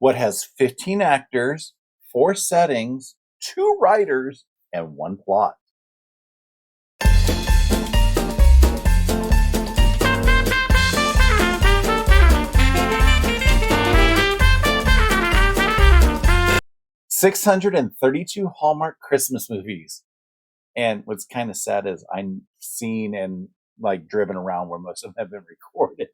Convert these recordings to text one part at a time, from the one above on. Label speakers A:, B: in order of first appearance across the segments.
A: What has 15 actors, 4 settings, 2 writers, and 1 plot? $632 Hallmark Christmas movies. And what's kind of sad is I've seen and driven around where most of them have been recorded.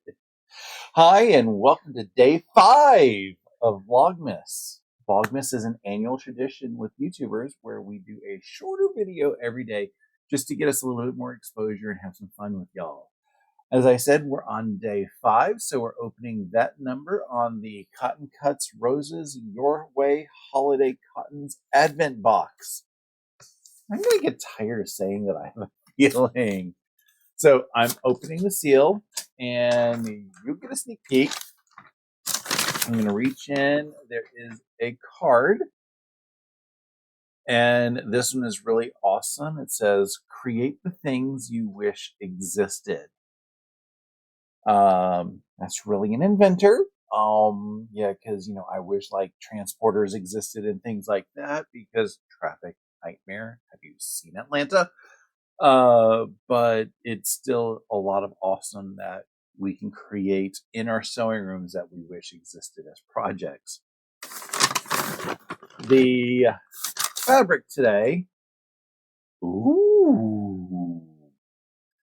A: Hi, and welcome to day 5 of Vlogmas. Vlogmas is an annual tradition with YouTubers where we do a shorter video every day just to get us a little bit more exposure and have some fun with y'all. As I said, we're on day 5, so we're opening that number on the Cotton Cuts Roses Your Way Holiday Cottons Advent Box. I'm going to get tired of saying that I have a feeling. So I'm opening the seal, and you get a sneak peek. I'm going to reach in. There is a card, and this one is really awesome. It says, "Create the things you wish existed." That's really an inventor. Yeah, because I wish transporters existed and things like that because traffic nightmare. Have you seen Atlanta? But it's still a lot of awesome that we can create in our sewing rooms that we wish existed as projects. The fabric today. Ooh.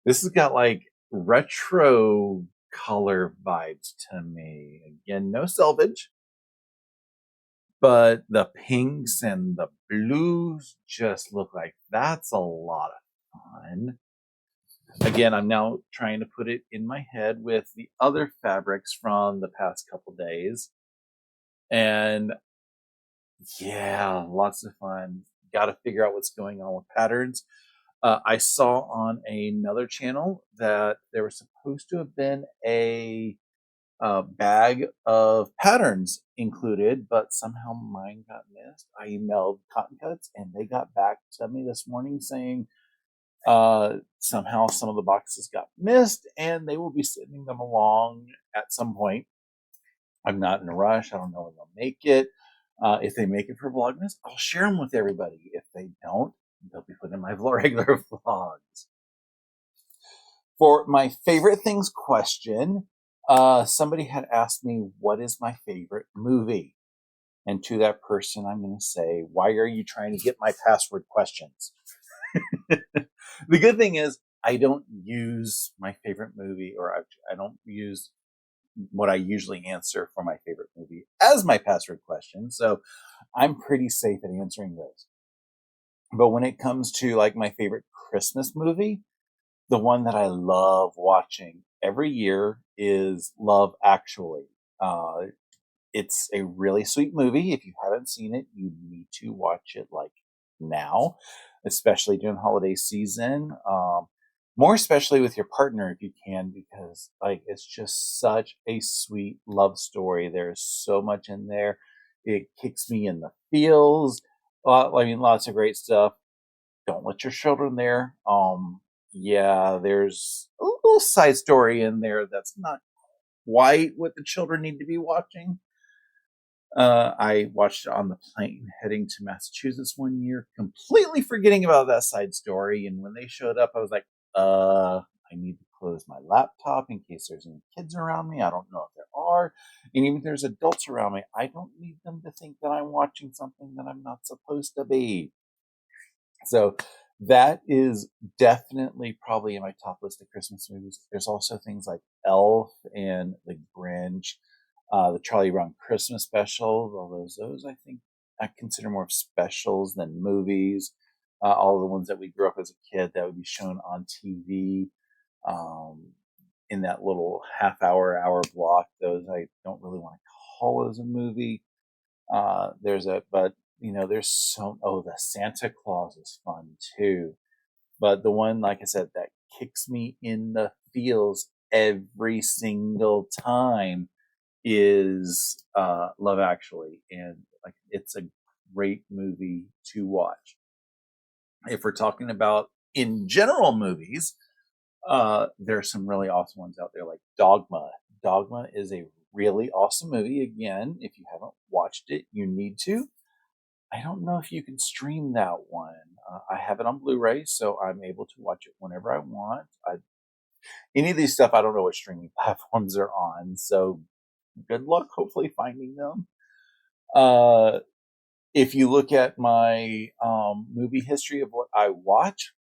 A: This has got retro color vibes to me. Again, no selvage, but the pinks and the blues just look like that's a lot of fun. Again, I'm now trying to put it in my head with the other fabrics from the past couple days. And yeah, lots of fun. Got to figure out what's going on with patterns. I saw on another channel that there was supposed to have been a bag of patterns included, but somehow mine got missed. I emailed Cotton Cuts, and they got back to me this morning saying somehow some of the boxes got missed, and they will be sending them along at some point. I'm not in a rush. I don't know when they'll make it. If they make it for Vlogmas, I'll share them with everybody. If they don't, they'll be put in my regular vlogs. For my favorite things question, somebody had asked me, what is my favorite movie? And to that person, I'm going to say, why are you trying to get my password questions? The good thing is I don't use my favorite movie, or I don't use what I usually answer for my favorite movie as my password question. So I'm pretty safe at answering those. But when it comes to my favorite Christmas movie, the one that I love watching every year is Love Actually. It's a really sweet movie. If you haven't seen it, you need to watch it now, especially during holiday season. More especially with your partner if you can, because it's just such a sweet love story. There's so much in there. It kicks me in the feels. Lots of great stuff. Don't let your children there. Yeah, there's a little side story in there that's not quite what the children need to be watching. I watched it on the plane heading to Massachusetts one year, completely forgetting about that side story. And when they showed up, I was like, I need to close my laptop in case there's any kids around me. I don't know if there are. And even if there's adults around me, I don't need them to think that I'm watching something that I'm not supposed to be. So that is definitely probably in my top list of Christmas movies. There's also things like Elf and The Grinch, the Charlie Brown Christmas special. Although those I think I consider more specials than movies. All the ones that we grew up as a kid that would be shown on TV in that little hour block. Those I don't really want to call as a movie. The Santa Claus is fun too. But the one, like I said, that kicks me in the feels every single time is Love Actually. And it's a great movie to watch. If we're talking about in general movies, there's some really awesome ones out there like Dogma. Dogma is a really awesome movie. Again, if you haven't watched it, you need to. I don't know if you can stream that one. I have it on Blu-ray, so I'm able to watch it whenever I want. Any of these stuff, I don't know what streaming platforms are on, so good luck hopefully finding them. Uh, if you look at my movie history of what I watch,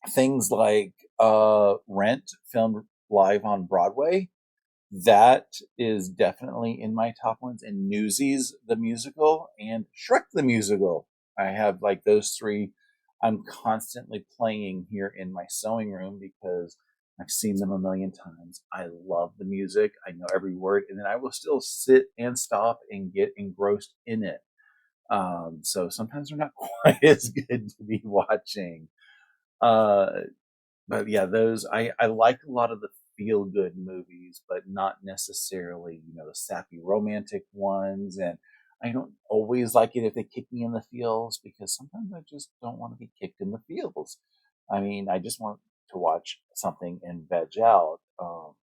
A: things like Rent, filmed live on Broadway, that is definitely in my top ones. And Newsies, the musical, and Shrek, the musical. I have like those three I'm constantly playing here in my sewing room because I've seen them a million times. I love the music. I know every word, and then I will still sit and stop and get engrossed in it. So sometimes they're not quite as good to be watching. Uh, but yeah, those I like a lot of the feel good movies, but not necessarily, the sappy romantic ones. And I don't always like it if they kick me in the feels because sometimes I just don't want to be kicked in the feels. I mean, I just want to watch something and veg out.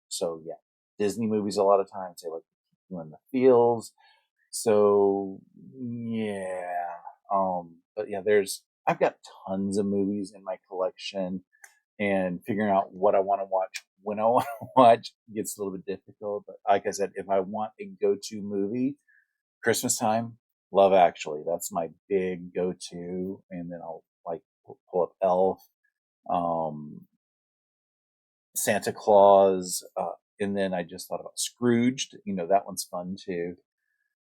A: So yeah, Disney movies a lot of times they like to kick you in the feels. So yeah, but yeah, I've got tons of movies in my collection, and figuring out what I want to watch when I want to watch gets a little bit difficult. But like I said, if I want a go-to movie, Christmas time, Love Actually, that's my big go-to, and then I'll like pull up Elf, um, Santa Claus, and then I just thought about Scrooged. That one's fun too.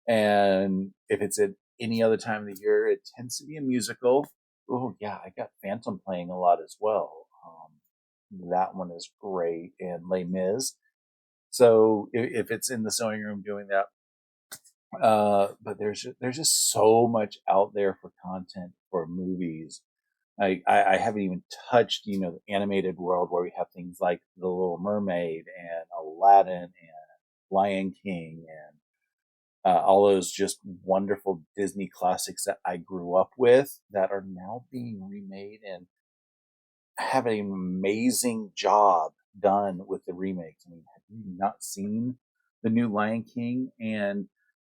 A: And if it's at any other time of the year, it tends to be a musical. Oh yeah, I got Phantom playing a lot as well. That one is great, and Les Mis. So if it's in the sewing room doing that, but there's just so much out there for content for movies. I haven't even touched the animated world where we have things like The Little Mermaid and Aladdin and Lion King and all those just wonderful Disney classics that I grew up with that are now being remade and have an amazing job done with the remakes. I mean, have you not seen the new Lion King and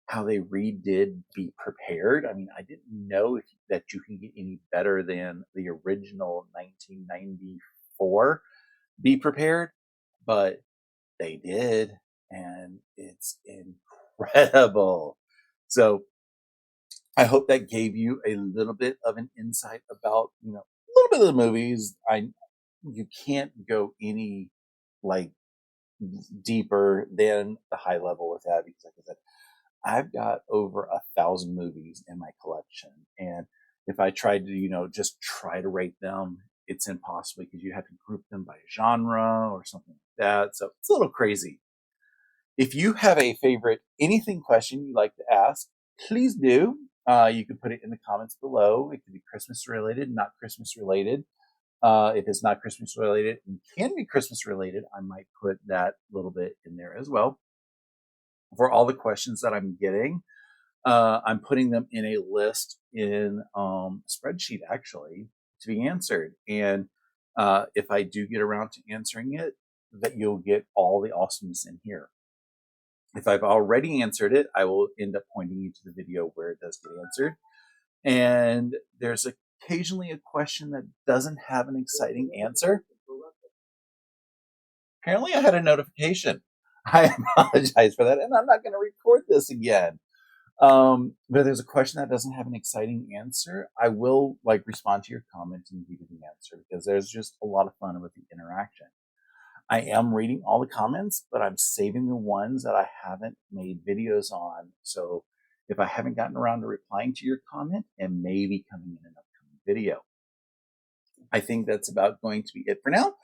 A: how they redid Be Prepared? I mean, I didn't know that you can get any better than the original 1994 Be Prepared, but they did, and it's incredible. So I hope that gave you a little bit of an insight about, a little bit of the movies. You can't go any like deeper than the high level with that because, like I said, I've got over 1,000 movies in my collection, and if I tried to, just try to rate them, it's impossible because you have to group them by genre or something like that. So it's a little crazy. If you have a favorite anything question you'd like to ask, please do. You can put it in the comments below. It could be Christmas related, not Christmas related. If it's not Christmas related and can be Christmas related, I might put that little bit in there as well. For all the questions that I'm getting, I'm putting them in a list in a spreadsheet actually to be answered. And if I do get around to answering it, that you'll get all the awesomeness in here. If I've already answered it, I will end up pointing you to the video where it does get answered. And there's occasionally a question that doesn't have an exciting answer. Apparently, I had a notification. I apologize for that, and I'm not going to record this again. But there's a question that doesn't have an exciting answer. I will respond to your comment and give you the answer because there's just a lot of fun with the interaction. I am reading all the comments, but I'm saving the ones that I haven't made videos on. So if I haven't gotten around to replying to your comment, it may be coming in an upcoming video. I think that's about going to be it for now.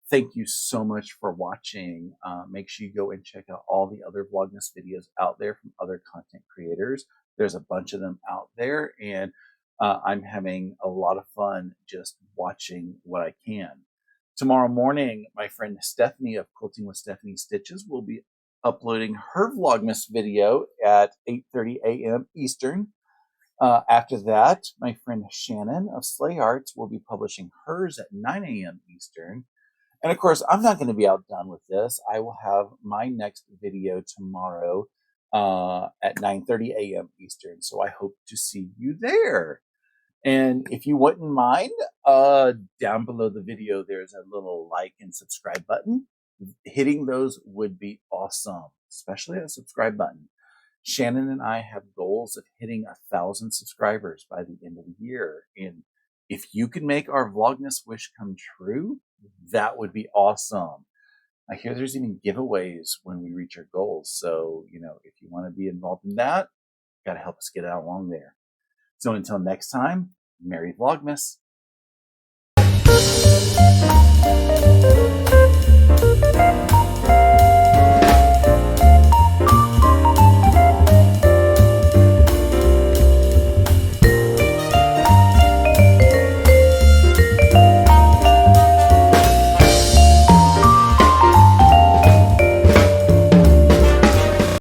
A: Thank you so much for watching. Make sure you go and check out all the other Vlogmas videos out there from other content creators. There's a bunch of them out there, and I'm having a lot of fun just watching what I can. Tomorrow morning, my friend Stephanie of Quilting with Stephanie Stitches will be uploading her Vlogmas video at 8:30 a.m. Eastern. After that, my friend Shannon of Slay Arts will be publishing hers at 9 a.m. Eastern. And of course, I'm not going to be outdone with this. I will have my next video tomorrow at 9:30 a.m. Eastern. So I hope to see you there. And if you wouldn't mind, down below the video, there's a little like and subscribe button. Hitting those would be awesome, especially a subscribe button. Shannon and I have goals of hitting 1,000 subscribers by the end of the year. And if you can make our Vlogmas wish come true, that would be awesome. I hear there's even giveaways when we reach our goals. So, if you want to be involved in that, got to help us get out along there. So until next time, Merry Vlogmas.